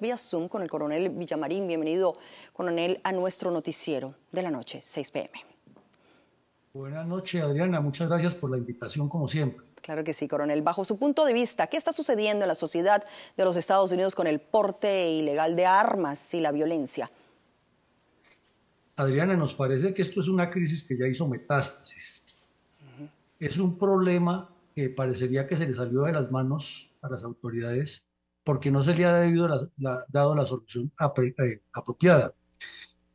Vía Zoom con el coronel Villamarín. Bienvenido, coronel, a nuestro noticiero de la noche, 6 p.m. Buenas noches, Adriana. Muchas gracias por la invitación, como siempre. Claro que sí, coronel. Bajo su punto de vista, ¿qué está sucediendo en la sociedad de los Estados Unidos con el porte ilegal de armas y la violencia? Adriana, nos parece que esto es una crisis que ya hizo metástasis. Es un problema que parecería que se le salió de las manos a las autoridades porque no se le ha dado la solución apropiada.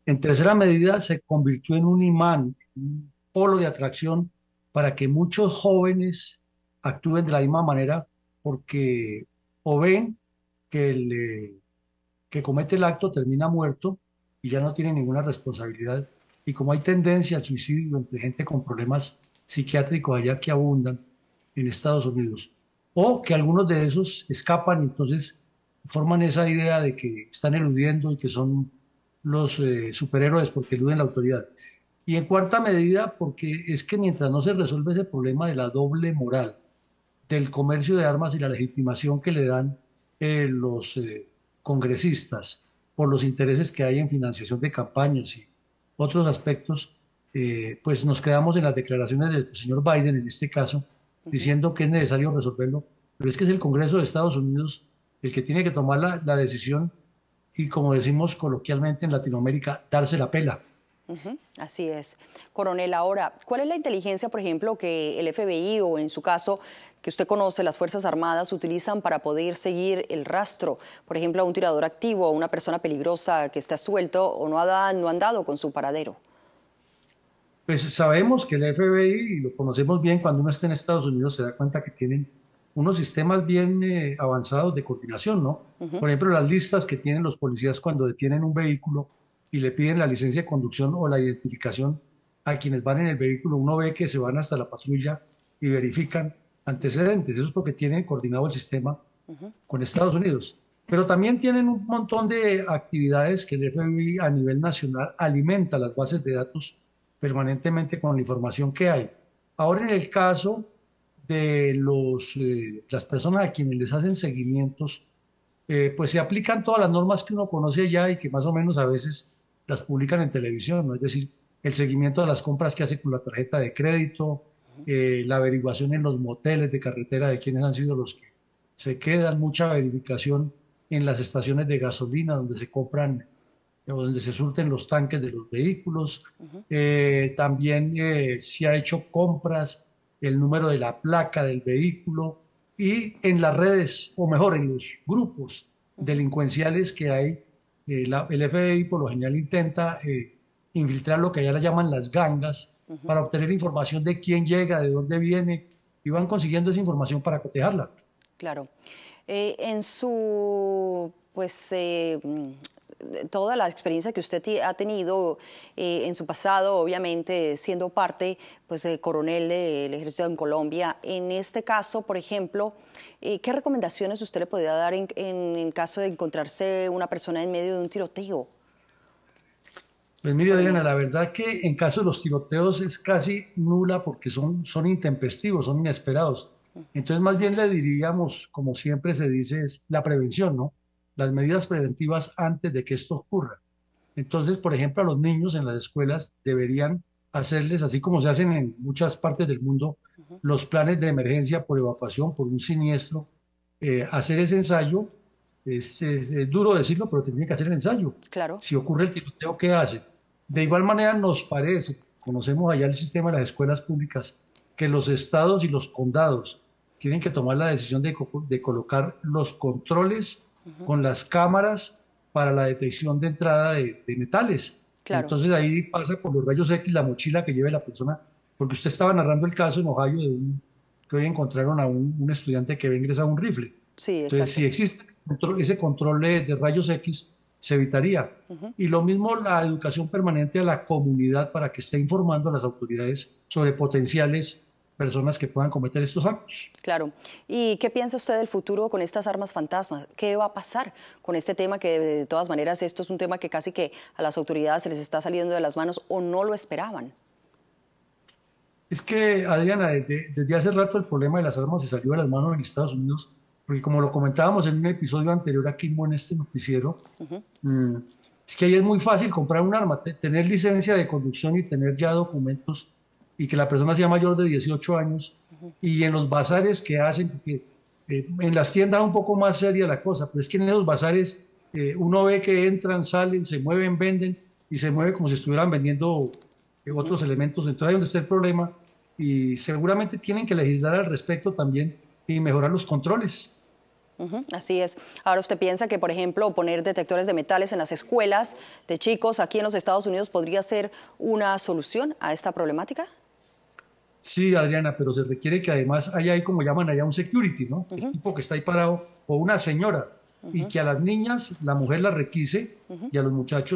En tercera medida, se convirtió en un imán, un polo de atracción para que muchos jóvenes actúen de la misma manera porque o ven que que comete el acto termina muerto y ya no tiene ninguna responsabilidad. Y como hay tendencia al suicidio entre gente con problemas psiquiátricos allá que abundan en Estados Unidos, o que algunos de esos escapan y entonces forman esa idea de que están eludiendo y que son los superhéroes porque eluden la autoridad. Y en cuarta medida, porque es que mientras no se resuelve ese problema de la doble moral, del comercio de armas y la legitimación que le dan los congresistas por los intereses que hay en financiación de campañas y otros aspectos, pues nos quedamos en las declaraciones del señor Biden, en este caso, diciendo que es necesario resolverlo, pero es que es el Congreso de Estados Unidos el que tiene que tomar la decisión y, como decimos coloquialmente en Latinoamérica, darse la pela. Así es. Coronel, ahora, ¿cuál es la inteligencia, por ejemplo, que el FBI o en su caso, que usted conoce, las Fuerzas Armadas utilizan para poder seguir el rastro, por ejemplo, a un tirador activo, a una persona peligrosa que está suelto o no han dado con su paradero? Pues sabemos que el FBI, y lo conocemos bien, cuando uno está en Estados Unidos se da cuenta que tienen unos sistemas bien avanzados de coordinación, ¿no? Por ejemplo, las listas que tienen los policías cuando detienen un vehículo y le piden la licencia de conducción o la identificación a quienes van en el vehículo, uno ve que se van hasta la patrulla y verifican antecedentes. Eso es porque tienen coordinado el sistema con Estados Unidos. Pero también tienen un montón de actividades que el FBI a nivel nacional alimenta las bases de datos permanentemente con la información que hay. Ahora, en el caso de las personas a quienes les hacen seguimientos, pues se aplican todas las normas que uno conoce ya y que más o menos a veces las publican en televisión, ¿no? Es decir, el seguimiento de las compras que hace con la tarjeta de crédito, la averiguación en los moteles de carretera de quiénes han sido los que se quedan, mucha verificación en las estaciones de gasolina donde se compran o donde se surten los tanques de los vehículos. También se ha hecho compras, el número de la placa del vehículo y en las redes, o mejor, en los grupos delincuenciales que hay. El FBI por lo general intenta infiltrar lo que allá le llaman las gangas para obtener información de quién llega, de dónde viene, y van consiguiendo esa información para cotejarla. Claro. En su, toda la experiencia que usted ha tenido en su pasado, obviamente siendo parte, pues, coronel del ejército en Colombia, en este caso, por ejemplo, ¿qué recomendaciones usted le podría dar en caso de encontrarse una persona en medio de un tiroteo, Pues mire, Adriana, coronel? la verdad que en caso de los tiroteos es casi nula porque son intempestivos, son inesperados. Entonces, más bien le diríamos, como siempre se dice, es la prevención, ¿no? Las medidas preventivas antes de que esto ocurra. Entonces, por ejemplo, a los niños en las escuelas deberían hacerles, así como se hacen en muchas partes del mundo, los planes de emergencia por evacuación, por un siniestro, hacer ese ensayo. Es duro decirlo, pero tiene que hacer el ensayo. Claro. Si ocurre el tiroteo, ¿qué hace? De igual manera nos parece, conocemos allá el sistema de las escuelas públicas, que los estados y los condados tienen que tomar la decisión de colocar los controles con las cámaras para la detección de entrada de metales. Claro. Entonces ahí pasa por los rayos X la mochila que lleve la persona, porque usted estaba narrando el caso en Ohio que hoy encontraron a un estudiante que había ingresado un rifle. Sí, Entonces, exacto. si existe ese control de rayos X, se evitaría. Y lo mismo la educación permanente a la comunidad para que esté informando a las autoridades sobre potenciales personas que puedan cometer estos actos. Claro. ¿Y qué piensa usted del futuro con estas armas fantasmas? ¿Qué va a pasar con este tema que de todas maneras esto es un tema que casi que a las autoridades se les está saliendo de las manos o no lo esperaban? Es que, Adriana, desde hace rato el problema de las armas se salió de las manos en Estados Unidos porque como lo comentábamos en un episodio anterior aquí en este noticiero, mm, es que ahí es muy fácil comprar un arma, tener licencia de conducción y tener ya documentos y que la persona sea mayor de 18 años y en los bazares que hacen, porque en las tiendas es un poco más seria la cosa, pero es que en esos bazares uno ve que entran, salen, se mueven, venden y se mueve como si estuvieran vendiendo otros elementos. Entonces ahí es donde está el problema y seguramente tienen que legislar al respecto también y mejorar los controles. Así es. Ahora, ¿usted piensa que, por ejemplo, poner detectores de metales en las escuelas de chicos aquí en los Estados Unidos podría ser una solución a esta problemática? Sí, Adriana, pero se requiere que además haya ahí, como llaman allá, un security, ¿no? El tipo que está ahí parado, o una señora, y que a las niñas la mujer la requise y a los muchachos